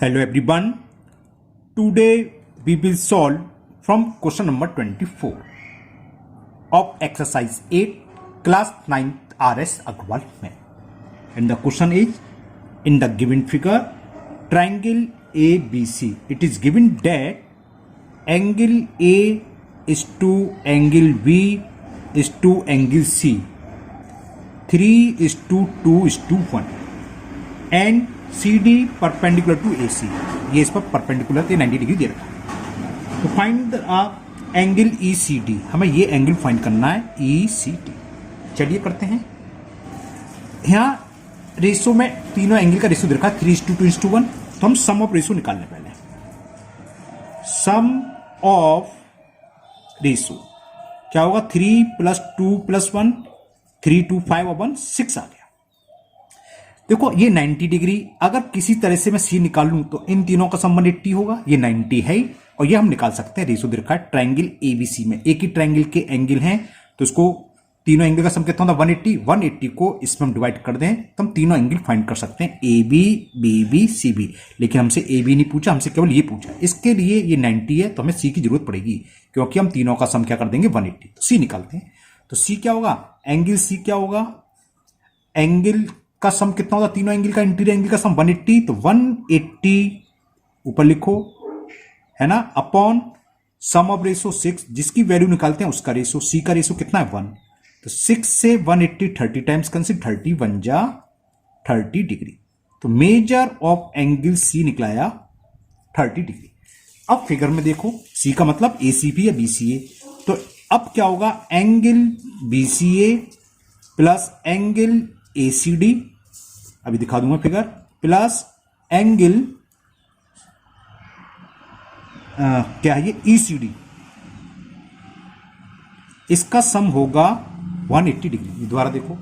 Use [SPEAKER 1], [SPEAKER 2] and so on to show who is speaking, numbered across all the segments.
[SPEAKER 1] Hello everyone. Today we will solve from question number 24 of exercise 8 class 9th RS Agrawal math. And the question is, in the given figure triangle ABC, it is given that angle A is to angle B is to angle C, 3 is to 2 is to 1 and CD perpendicular to AC, ये इस पर perpendicular 90 degree दे रखा है। तो find angle ECD, हमें ये angle find करना है ECD। चलिए करते हैं। यहाँ रेशो में तीनों एंगल का रेशो दे रखा है 3:2:1, तो हम सम ऑफ रेशो निकालने पहले। सम ऑफ रेशो क्या होगा, 3 + 2 + 1, 3 2 5 और 1 6 आ गया। देखो ये 90 डिग्री, अगर किसी तरह से मैं सी निकाल लूं तो इन तीनों का सम 180 होगा, ये 90 है और ये हम निकाल सकते हैं। रेशो दे रखा है ट्राइंगल एबीसी में, एक ही ट्राइंगल के एंगल हैं तो इसको तीनों एंगल का सम कितना होता है 180 को इसमें हम डिवाइड कर दें तो हम तीनों एंगल फाइंड कर सकते हैं, A B B B C B. लेकिन हमसे ए बी नहीं पूछा, हमसे केवल ये पूछा। इसके लिए ये 90 है तो हमें सी की जरूरत पड़ेगी क्योंकि हम तीनों का सम क्या कर देंगे 180। तो सी निकालते हैं। तो सी क्या होगा, एंगल सी क्या होगा, एंगल का सम कितना होगा, तीनों एंगल का इंटीरियर एंगल का सम 180, तो 180 ऊपर लिखो है ना, अपॉन सम ऑफ रेशो 6, जिसकी वैल्यू निकालते हैं उसका रेशो, सी का रेशो कितना है 1, तो 6 से 180 30 टाइम्स कंसिडर, 30 1 जा 30 डिग्री। तो मेजर ऑफ एंगल सी निकलाया 30 डिग्री। अब फिगर में देखो, सी का मतलब एसीपी या बीसीए, तो अब क्या होगा, angle BCA plus angle ACD, अभी दिखा दूंगा फिगर, प्लस एंगल क्या है ये ईसीडी, इसका सम होगा 180 डिग्री। दोबारा देखो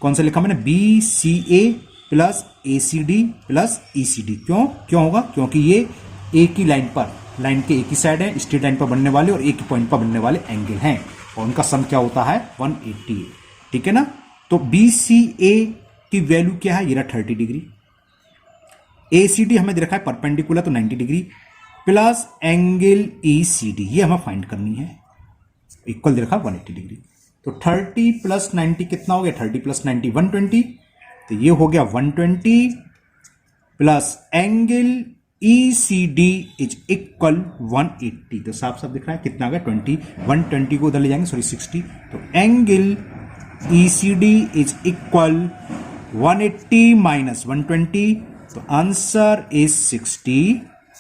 [SPEAKER 1] कौन सा लिखा मैंने, BCA plus ACD plus ECD. क्यों होगा, क्योंकि ये एक ही लाइन पर, लाइन के एक ही साइड है, स्ट्रेट लाइन पर बनने वाले और एक ही पॉइंट पर बनने वाले एंगल हैं और उनका सम क्या होता है 180। ठीक है ना। तो बीसीए की वैल्यू क्या है, ये रहा 30 डिग्री, एसीडी हमें दे रखा है परपेंडिकुलर तो 90 डिग्री, प्लस एंगल ईसीडी ये हमें फाइंड करनी है, इक्वल दे रखा है 180 डिग्री। तो 30 + 90 कितना हो गया, 30 + 90 120, तो ये हो गया 120 plus angle ECD is equal 180। तो साफ साफ दिख रहा है कितना आ गया 20, 120 को उधर ले जाएंगे, सॉरी 60, तो angle ECD is equal 180 minus 120, तो आंसर is 60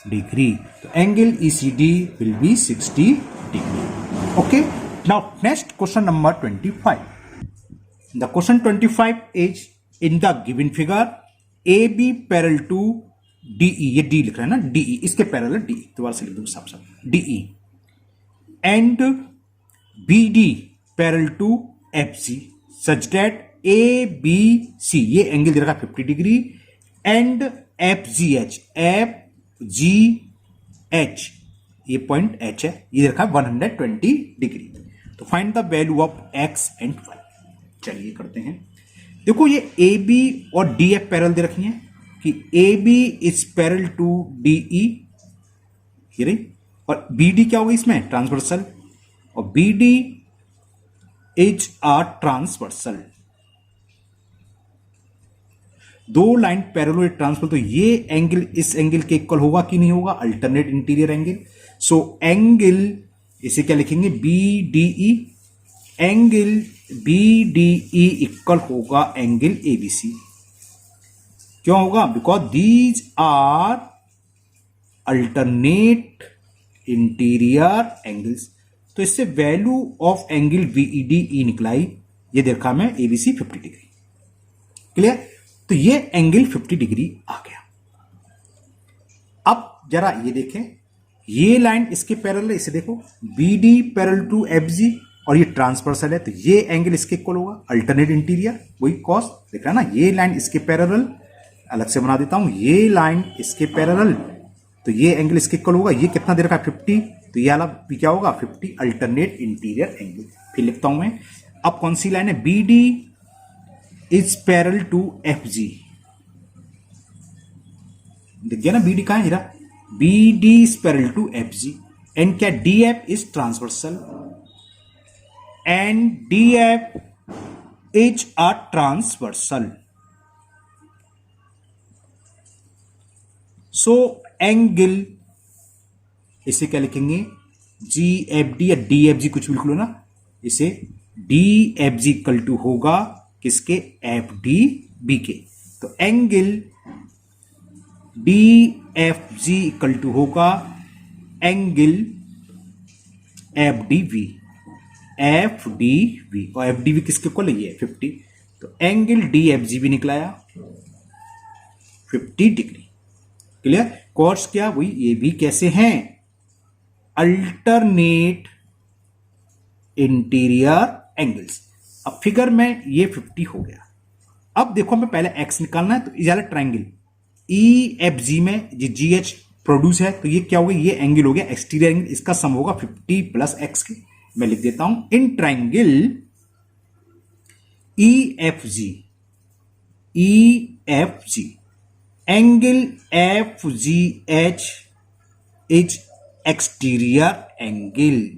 [SPEAKER 1] degree. तो angle ECD will be 60 degree. Okay. Now next question number 25. The question 25 is in the given figure AB parallel to DE, ये D लिख रहा है ना, DE इसके parallel DE, दोबारा से लिख दूंगा साफ साफ DE and BD parallel to FC such that ABC, ये एंगल दे रखा 50 डिग्री, एंड FGH, FGH ये पॉइंट H है, ये दे रखा 120 डिग्री। तो find the value of X and Y। चलिए करते हैं। देखो ये AB और DF पैरेलल दे रखी हैं कि AB is parallel to DE, ये रही, और BD क्या होगा इसमें ट्रांसवर्सल, और BD इज आर ट्रांसवर्सल। दो लाइन पैरेलल ट्रांसफर, तो ये एंगल इस एंगल के इक्वल होगा कि नहीं होगा, alternate interior angle. So angle इसे क्या लिखेंगे BDE, एंगल BDE इक्वल होगा एंगल ABC। क्यों होगा, because these are alternate interior angles. तो इससे वैल्यू ऑफ एंगल VEDE निकलाई, ये देखा मैं ABC 50 डिग्री। क्लियर। तो ये एंगल 50 डिग्री आ गया। अब जरा ये देखें, ये लाइन इसके पैरेलल है, इसे देखो BD पैरेलल टू FG और ये ट्रांसवर्सल है, तो ये एंगल इसके इक्वल होगा, अल्टरनेट इंटीरियर, वही कॉस देख रहा है ना। ये लाइन इसके पैरेलल, अलग से बना देता हूं, ये लाइन इसके पैरेलल, तो ये एंगल इसके इक्वल होगा। ये कितना दे रखा है 50, तो ये वाला क्या होगा 50 अल्टरनेट इंटीरियर एंगल। फिर लिखता हूं मैं, अब कौन सी लाइन है, BD is parallel to FG, दिख गया ना, बी डी कहाँ है, B D is parallel to F G, and क्या D F is transversal, and D F is a transversal. So angle, इसे क्या लिखेंगे, जी एफ डी या डी एफ जी, कुछ भी लिख लो ना, इसे D F G equal to होगा किसके, एफ डी बी के. तो angle D F G equal to होगा angle F D V, F D V, और एफ डी वी किसके इक्वल है, ये 50. तो एंगल डी एफ जी भी निकलाया 50 डिग्री. क्लियर. कॉर्ड्स क्या, वही ये भी कैसे हैं, अल्टरनेट इंटीरियर एंगल्स. अब फिगर में ये 50 हो गया. अब देखो हमें पहले एक्स निकालना है, तो इस वाला ट्राइंगल ई एफ जी में जी एच प्रोड्यूस है, तो ये क्या हो गया, ये एंगल हो गया एक्सटीरियर एंगल, इसका सम होगा 50 प्लस एक्स के. मैं लिख देता हूं, in triangle E F ji angle F G H is exterior angle.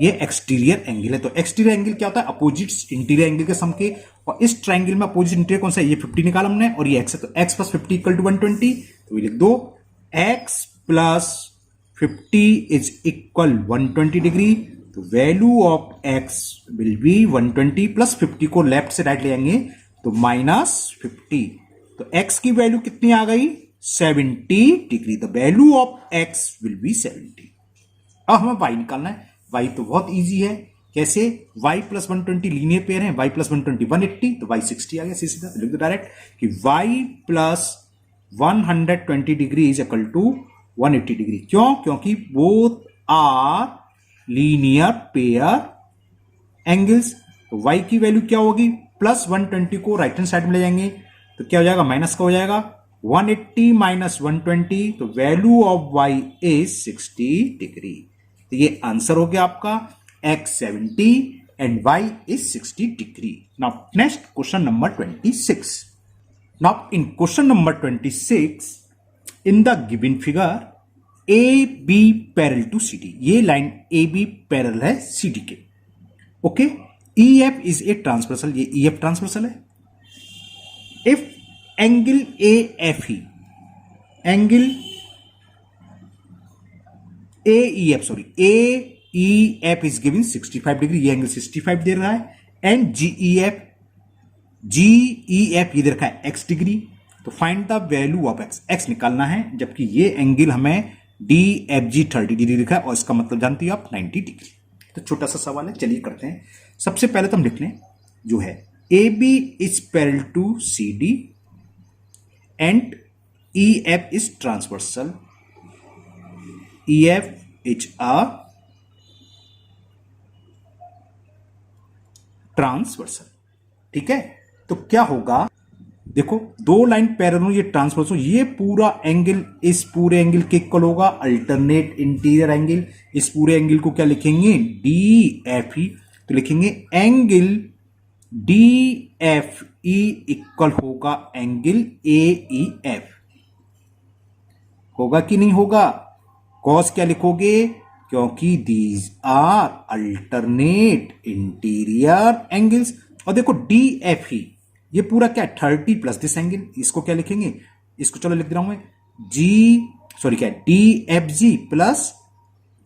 [SPEAKER 1] ये एक्सटीरियर एंगल है. तो एक्सटीरियर एंगल क्या होता है, अपोजिट्स इंटीरियर एंगल के सम के. और इस ट्राइंगल में अपोजिट इंटीरियर कौन सा है, ये 50 निकाला हमने, और ये एक्स है, तो एक्स प्लस 50 इक्वल टू 120. तो ये लिख दो, x plus 50 is equal 120 degree. तो value of x will be 120 plus 50 को लेफ्ट से राइट ले आएंगे तो -50. तो एक्स की वैल्यू कितनी आ गई, 70 degree. The value of x will B 70. अब हमें वाई निकालना है. वाई तो बहुत इजी है, कैसे, y प्लस 120 लीनियर पेयर है, y प्लस 120 180, तो y 60 आ गया सीधा. लिख दो डायरेक्ट कि y plus 120 degree is equal to 180 degree. क्यों, क्योंकि both are linear pair angles. तो y की वैल्यू क्या होगी, प्लस 120 को राइट हैंड साइड में ले जाएंगे तो क्या हो जाएगा, माइनस का हो जाएगा, 180 माइनस 120, तो value of y is 60 degree. तो ये आंसर हो गया आपका, x 70 and y is 60 degree. Now next question number 26. Now in question number 26, in the given figure AB parallel to CD, ये लाइन AB parallel है CD के. Okay, EF is a transversal, ये EF transversal है. If angle AFE, angle AEF, sorry, AEF is given 65 degree, ये angle 65 दे रहा है, and GEF ये दे रखा है x डिग्री. तो find the value of x, x निकालना है, जबकि ये एंगल हमें DFG 30 डिग्री लिखा है, और इसका मतलब जानती हो आप 90 डिग्री. तो छोटा सा सवाल है, चलिए करते हैं. सबसे पहले तो हम लिख लें जो है AB is parallel to CD and EF is transversal, EF is a transversal. ठीक है, तो क्या होगा, देखो दो लाइन पैरेलल, ये ट्रांसवर्सल, ये पूरा एंगल इस पूरे एंगल के इक्वल होगा, अल्टरनेट इंटीरियर एंगल. इस पूरे एंगल को क्या लिखेंगे, DFE. तो लिखेंगे एंगल DFE इक्वल होगा एंगल AEF. होगा कि नहीं होगा, कॉस क्या लिखोगे, क्योंकि these are alternate interior angles. और देखो DFE ये पूरा क्या है, 30 प्लस दिस एंगल, इसको क्या लिखेंगे, इसको चलो लिख दे रहा हूं मैं, क्या है, DFG प्लस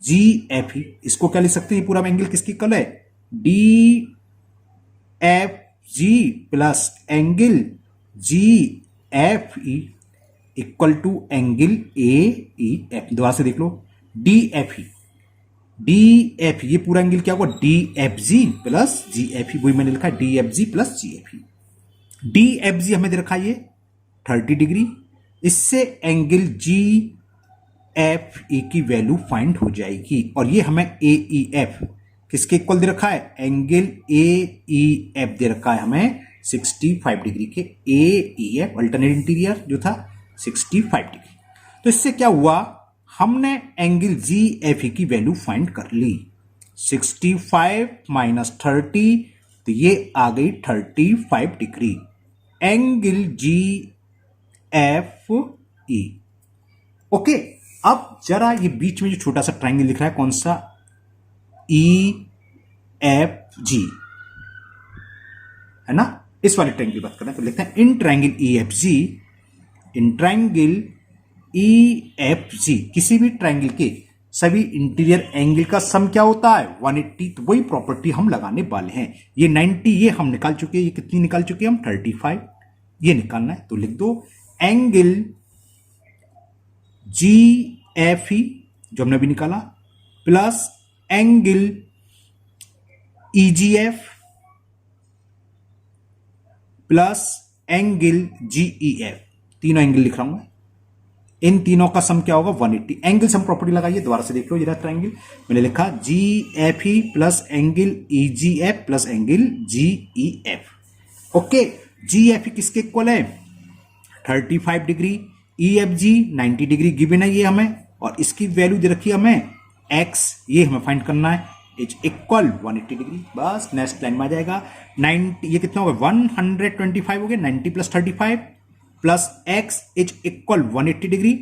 [SPEAKER 1] GFE. इसको क्या लिख सकते हैं, ये पूरा एंगल किसकी इक्वल है, DFG plus angle GFE equal to angle AEF. दोबारा से देख लो, DFE ये पूरा एंगल क्या होगा, DFG प्लस GFE, वही मैंने लिखा है DFG प्लस GFE. DFG हमें दे रखा है ये 30 डिग्री, इससे एंगल GFE की वैल्यू फाइंड हो जाएगी. और ये हमें AEF किसके इक्वल दे रखा है, एंगल AEF दे रखा है हमें 65 डिग्री के. AEF अल्टरनेट इंटीरियर जो था 65 डिग्री. तो इससे क्या हुआ, हमने एंगल GFE की वैल्यू फाइंड कर ली. 65 माइनस 30, तो ये आ गई 35 degree. Angle F E. Okay, अब जरा ये बीच में जो छोटा सा ट्राइंगल दिख रहा है कौन सा, ई एफ जी, है ना, इस वाले ट्राइंगल की बात कर रहे हैं। तो लिखते हैं in triangle E F ji, in triangle E F जी, किसी भी ट्राइंगल के सभी इंटीरियर एंगल का सम क्या होता है 180। तो वही प्रॉपर्टी हम लगाने वाले हैं। ये 90 ये हम निकाल चुके हैं, ये कितनी निकाल चुके हैं हम 35, ये निकालना है। तो लिख दो एंगल जी एफ ई जो हमने अभी निकाला plus angle E G F plus angle G E F, तीनों एंगल लिख रहा हूं मैं। इन तीनों का सम क्या होगा 180। एंगल सम प्रॉपर्टी लगाइए, दोबारा से देख लो जरा ट्राइंगल मैंने लिखा G F E plus angle E G F plus angle G E F. Okay, G F E किसके इक्वल है 35 degree, E F G 90 degree given है ये हमें, और इसकी वैल्यू दे रखी है हमें एक्स, ये हमें फाइंड करना है, इज इक्वल 180 डिग्री। बस नेक्स्ट लाइन में आ जाएगा 90, ये कितना होगा 125 हो गया, 90 plus 35 plus x is equal 180 degree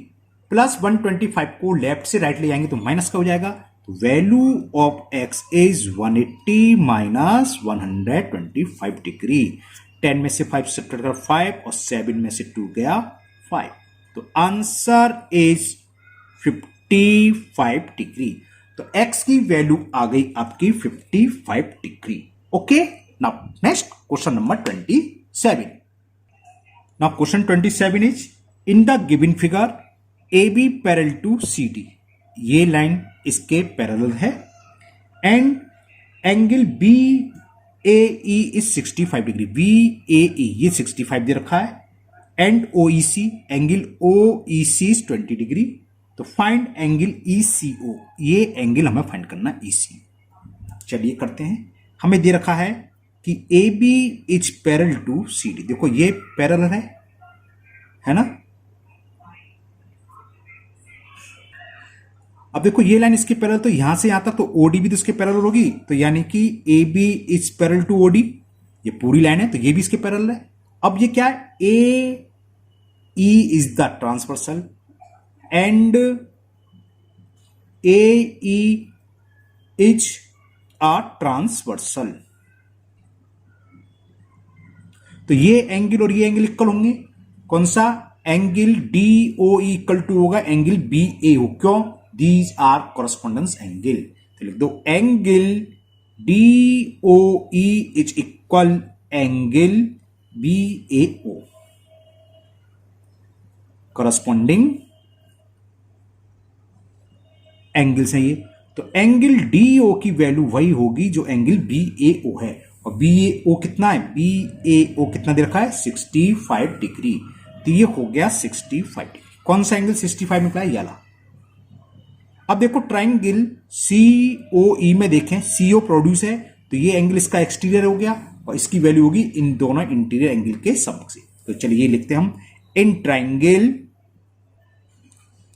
[SPEAKER 1] plus 125 को लेफ्ट से राइट ले जाएंगे तो माइनस का हो जाएगा। तो value of x is 180 minus 125 degree. 10 में से 5 सब्ट्रैक्ट कर 5 और 7 में से 2 गया 5। तो आंसर इज 55 डिग्री। तो x की वैल्यू आ गई आपकी 55 degree. Okay, now next question number 27। Now question 27 is in the given figure A B parallel to C D, ये लाइन इसके पैरेलल है, and angle B A E is 65 degree, B A E ये 65 दे रखा है, and O E C angle O E C is 20 degree. तो find angle E C ओ, ये angle हमें फाइंड करना है ई सी। चलिए करते हैं। हमें दे रखा है कि A B is parallel to C D, देखो ये पैरेलल है ना। अब देखो ये लाइन इसके पैरेलल, तो यहां से यहां तक तो ओडी भी तो इसके पैरेलल होगी, तो यानी कि A B is parallel to OD, ये पूरी लाइन है तो ये भी इसके पैरेलल है। अब ये क्या है, A E is the transversal and A E is a transversal. तो ये एंगल और ये एंगल इक्वल होंगे, कौन सा angle D O E equal to होगा एंगल बी ए ओ, क्यों, दीज आर कॉरेस्पॉन्डेंस एंगल। तो लिख दो angle D O E is equal angle B A O, corresponding angles हैं ये। तो एंगल डी ओ की वैल्यू वही होगी जो एंगल बी ए ओ है, और बी ए ओ कितना है, बी ए ओ कितना दे रखा है 65 डिग्री। तो ये हो गया 65 डिग्री। कौन सा एंगल 65 निकला है, ये वाला। अब देखो ट्राइंगल सी ओ ई में देखें, सी ओ प्रोड्यूस है, तो ये एंगल इसका एक्सटीरियर हो गया और इसकी वैल्यू होगी इन दोनों इंटीरियर एंगल के सम से। तो चलिए ये लिखते हैं हम, in triangle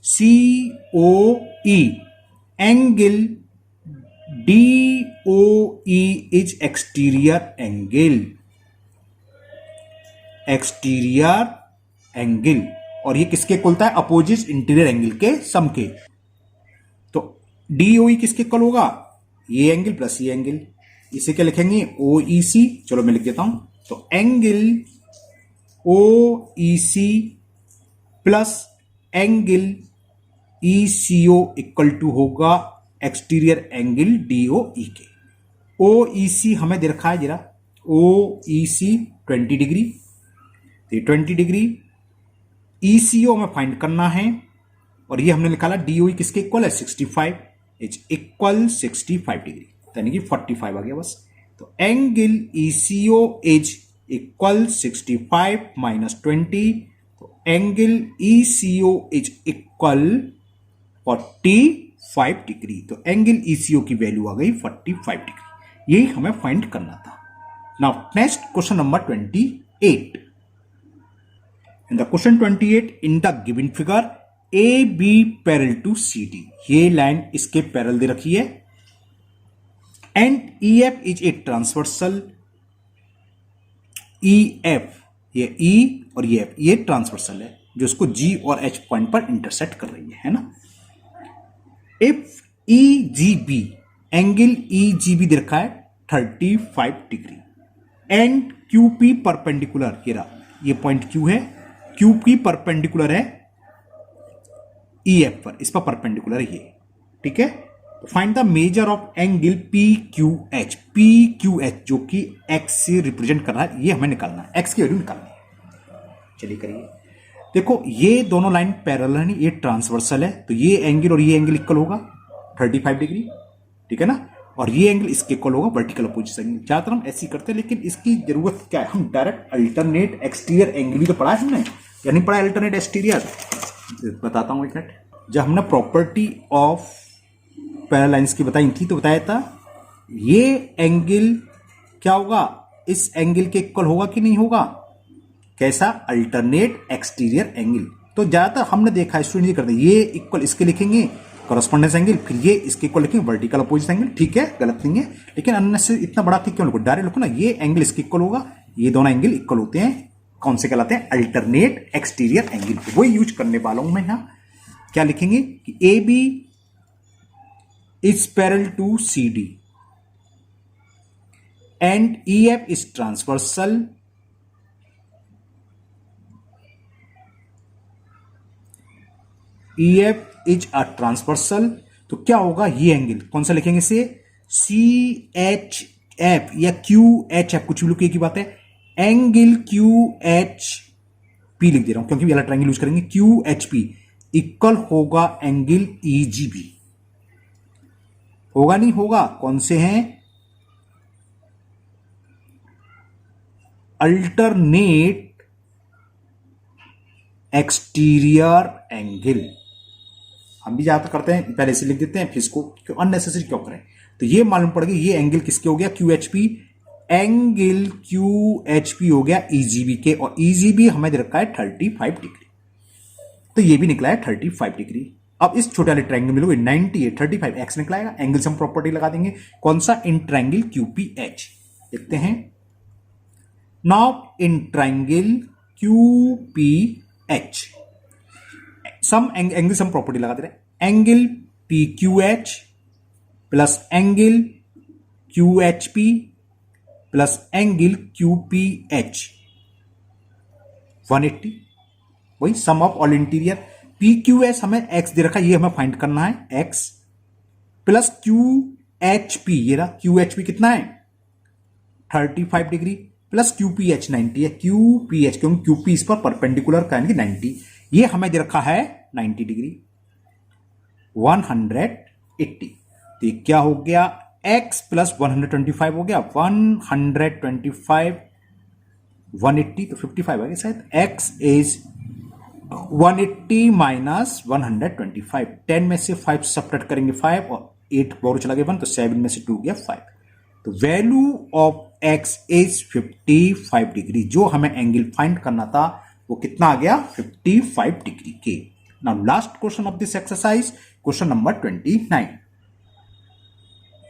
[SPEAKER 1] C O E angle D O E is exterior angle, और ये किसके खुलता है, अपोजिट इंटीरियर एंगल के सम के। तो डी ओ ई किसके इक्वल होगा, ये एंगल प्लस ये एंगल, इसे क्या लिखेंगे ओ ई सी। चलो मैं लिख देता हूं, तो angle O E C plus angle E C O equal to होगा exterior angle D O E के। ओ ई सी हमें दे रखा है जरा, ओ ई सी 20 डिग्री, तो 20 डिग्री ई सी ओ हमें फाइंड करना है, और ये हमने निकाला डी ओ ई किसके इक्वल है 65, इज इक्वल 65 डिग्री, यानी कि 45 आ गया बस। तो angle E C O is equal 65 minus 20, तो angle E C O is equal 45 degree. तो एंगल ईसीओ की वैल्यू आ गई 45 डिग्री, यही हमें फाइंड करना था। Now next question number 28। In the question 28 in the given figure A B parallel to C D, ये लाइन इसके पैरेलल दे रखी है, and E F is a transversal, E F ये ई और ये एफ ये ट्रांसवर्सल है, जो इसको G और H पॉइंट पर इंटरसेक्ट कर रही है ना। इफ EGB, एंगल EGB दे रखा है 35 डिग्री एंड QP परपेंडिकुलर, ये पॉइंट Q है, QP परपेंडिकुलर है EF पर, इस पर परपेंडिकुलर है ये, ठीक है। तो find the major of angle PQH, PQH जो कि X से रिप्रेजेंट कर रहा है, ये हमें निकालना है, X की वैल्यू निकालनी है। चलिए करिए। देखो ये दोनों लाइन पैरेलल है, ये ट्रांसवर्सल है, तो ये एंगल और ये एंगल इक्वल होगा 35 डिग्री, ठीक है ना। और ये एंगल इसके इक्वल होगा वर्टिकल अपोजिट एंगल। ज्यादातर हम ऐसे ही करते हैं, लेकिन इसकी जरूरत क्या है, हम डायरेक्ट अल्टरनेट एक्सटीरियर एंगल भी तो पढ़ा है हमने, या नहीं पढ़ा अल्टरनेट एक्सटीरियर? बताता हूं एक मिनट। जब हमने प्रॉपर्टी ऑफ पैरेलल लाइंस की बताई थी तो बताया था ये एंगल क्या होगा, इस एंगल के इक्वल होगा कि नहीं होगा, कैसा, अल्टरनेट एक्सटीरियर एंगल। तो ज्यादातर हमने देखा स्टूडेंट ये करते हैं, ये इक्वल इसके लिखेंगे कॉरेस्पॉन्डेंस एंगल, फिर ये इसके इक्वल लिखेंगे वर्टिकल अपोजिट एंगल, ठीक है, गलत नहीं है, लेकिन अननेसेसरी इतना बड़ा थी क्यों लिखो, डायरेक्ट लिखो ना, ये एंगल इसके इक्वल होगा, ये दोनों एंगल इक्वल होते हैं, कौन से कहलाते हैं, अल्टरनेट एक्सटीरियर एंगल। वही यूज करने वाला हूं मैं यहां। क्या लिखेंगे कि AB is parallel to CD and EF is transversal EF is a transversal। तो क्या होगा, ये एंगल कौन सा लिखेंगे इसे, CHF या QHF, कुछ भी लिखो, की बात है, एंगल QHP लिख दे रहा हूं क्योंकि वाला ट्रायंगल यूज करेंगे, QHP इक्वल होगा एंगल EGB, होगा नहीं होगा, कौन से हैं, अल्टरनेट एक्सटीरियर एंगल। हम भी ज्यादा करते हैं, पहले से लिख देते हैं फिर इसको, क्यों अननेसेसरी क्यों करें। तो ये मालूम पड़ गया, ये एंगल किसके हो गया, QHP, एंगल QHP हो गया EGB के, और EGB हमें दे रखा है 35 डिग्री, तो ये भी निकला है 35 डिग्री। अब इस छोटे वाले ट्रायंगल में लोगे 98 35 एक्स निकलाएगा, एंगल से हम प्रॉपर्टी लगा देंगे, कौन सा, इन ट्रायंगल QPH देखते हैं। Now in triangle QPH sum angle sum property लगा दे रहे हैं, angle PQH plus angle QHP plus angle QPH 180, वही sum of all interior. PQS हमें x दे रखा है, ये हमें फाइंड करना है, x प्लस QHP, ये रहा QHP कितना है 35 डिग्री, प्लस QPH 90 है, QPH क्योंकि QP इस पर परपेंडिकुलर का 90, ये हमें दे रखा है 90 डिग्री 180। तो क्या हो गया, x प्लस 125 हो गया, 125 180 तो 55 आ गया शायद, x इज 180 माइनस 125, 10 में से 5 सब्ट्रैक्ट करेंगे 5 और 8 और चला गया 1, तो 7 में से 2 गया 5। तो value of x is 55 degree, जो हमें एंगल फाइंड करना था वो कितना आ गया, 55 डिग्री के। Now last question of this exercise, question number 29।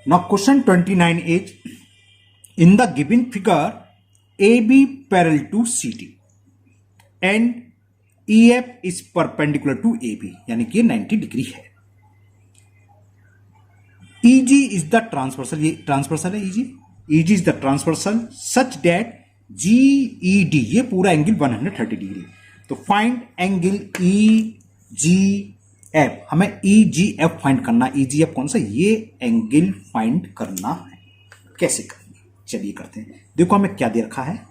[SPEAKER 1] Now question 29 is, in the given figure AB parallel to CD and EF is perpendicular to AB, यानी कि 90 डिग्री है। EG इज द ट्रांसवर्सल, ये transversal है EG is the transversal such that GED, ये पूरा angle 130 degree. तो find angle EGF, हमें EGF find करना, EGF कौन सा, ये एंगल फाइंड करना है। कैसे करेंगे, चलिए करते हैं। देखो हमें क्या दे रखा है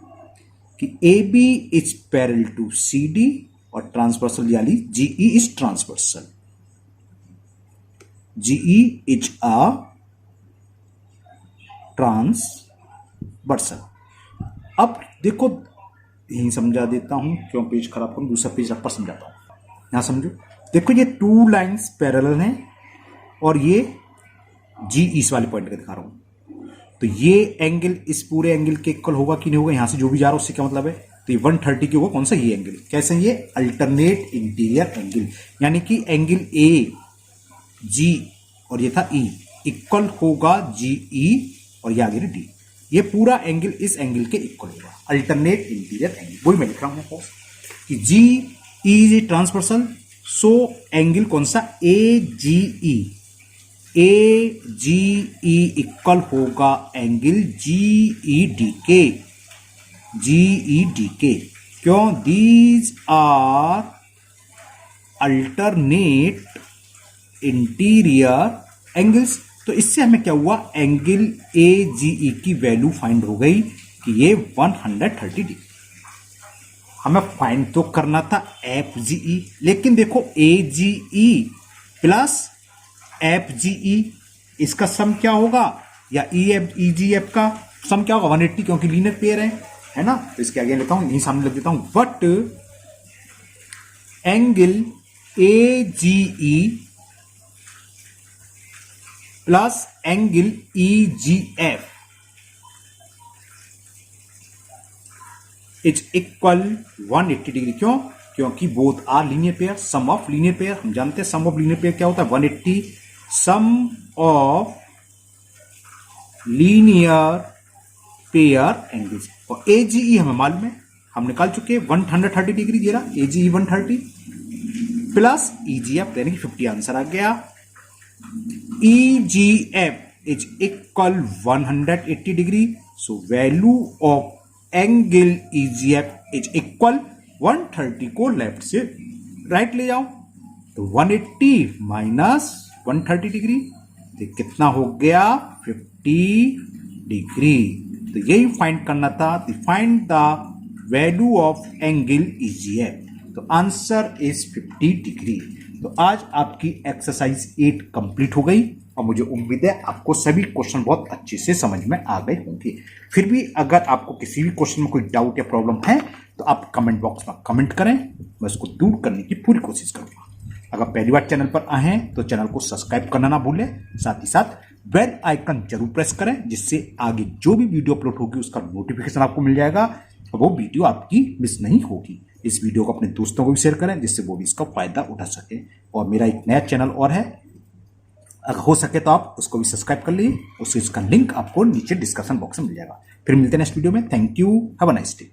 [SPEAKER 1] कि AB is parallel to CD और ट्रांसवर्सल यानी GE is transversal, GE is a transversal. अब देखो यही समझा देता हूं, क्यों पेज खराब करूं, दूसरा पेज रख पर समझाता हूं। यहां समझो, देखो ये 2 लाइंस पैरेलल हैं और ये GE इस वाले पॉइंट का दिखा रहा हूं, तो ये एंगल इस पूरे एंगल के इक्वल होगा कि नहीं होगा, यहां से जो भी जा रहा है उससे क्या मतलब है, तो ये 130 की होगा, कौन सा, ये एंगल, कैसे, ये अल्टरनेट इंटीरियर एंगल, यानी कि एंगल AG और ये था E इक्वल होगा GE और ये आगे D, ये पूरा एंगल इस एंगल के इक्वल होगा, अल्टरनेट इंटीरियर एंगल। वही मैं लिख रहा हूं कि G E is transversal, so angle कौन सा, A G E, A G E equal होगा एंगल जी ई डी के, जी ई डी के। क्यों, these are alternate interior angles. तो इससे हमें क्या हुआ, एंगल ए जी ई की वैल्यू फाइंड हो गई कि ये 130 डिग्री। हमें फाइंड तो करना था एफ जी ई, लेकिन देखो ए G E plus F G ई, इसका सम क्या होगा, या E F E G F का सम क्या होगा 180, क्योंकि लीनियर पेयर है ना। तो इसके आगे लेता हूं, यहीं सामने लिख देता हूं, but angle A G E plus angle E G F is equal 180 degree. क्यों, क्योंकि both are linear pair, sum of linear pair. हम जानते हैं सम ऑफ लीनियर पेयर क्या होता है, 180 सम ऑफ लीनियर पेयर एंगल्स। और ए जी ई हमें मालूम है, हम निकाल चुके हैं 130 डिग्री दे रहा, ए जी ई 130 प्लस ई जी एफ, यानी कि 50 आंसर आ गया। E G F is equal 180 degree, so value of angle E G F is equal 130 को लेफ्ट से राइट ले जाओ, तो 180 माइनस 130 डिग्री, तो कितना हो गया 50 डिग्री। तो यही फाइंड करना था, find the value of angle E G F. तो आंसर इज 50 डिग्री। तो आज आपकी एक्सरसाइज 8 कंप्लीट हो गई और मुझे उम्मीद है आपको सभी क्वेश्चन बहुत अच्छे से समझ में आ गए होंगे। फिर भी अगर आपको किसी भी क्वेश्चन में कोई डाउट या प्रॉब्लम है तो आप कमेंट बॉक्स में कमेंट करें, मैं उसको दूर करने की पूरी कोशिश करूंगा। अगर पहली बार चैनल पर आए हैं तो चैनल को सब्सक्राइब करना ना भूलें, साथ ही साथ बेल आइकन जरूर प्रेस करें, जिससे आगे जो भी वीडियो अपलोड होगी उसका नोटिफिकेशन आपको मिल जाएगा और वो वीडियो आपकी मिस नहीं होगी। इस वीडियो को अपने दोस्तों को भी शेयर करें, जिससे वो भी इसका फायदा उठा सके। और मेरा एक नया चैनल और है, अगर हो सके तो आप उसको भी सब्सक्राइब कर लीजिए, उसका लिंक आपको नीचे डिस्क्रिप्शन बॉक्स में मिल जाएगा। फिर मिलते हैं नेक्स्ट वीडियो में। Thank you, have a nice day.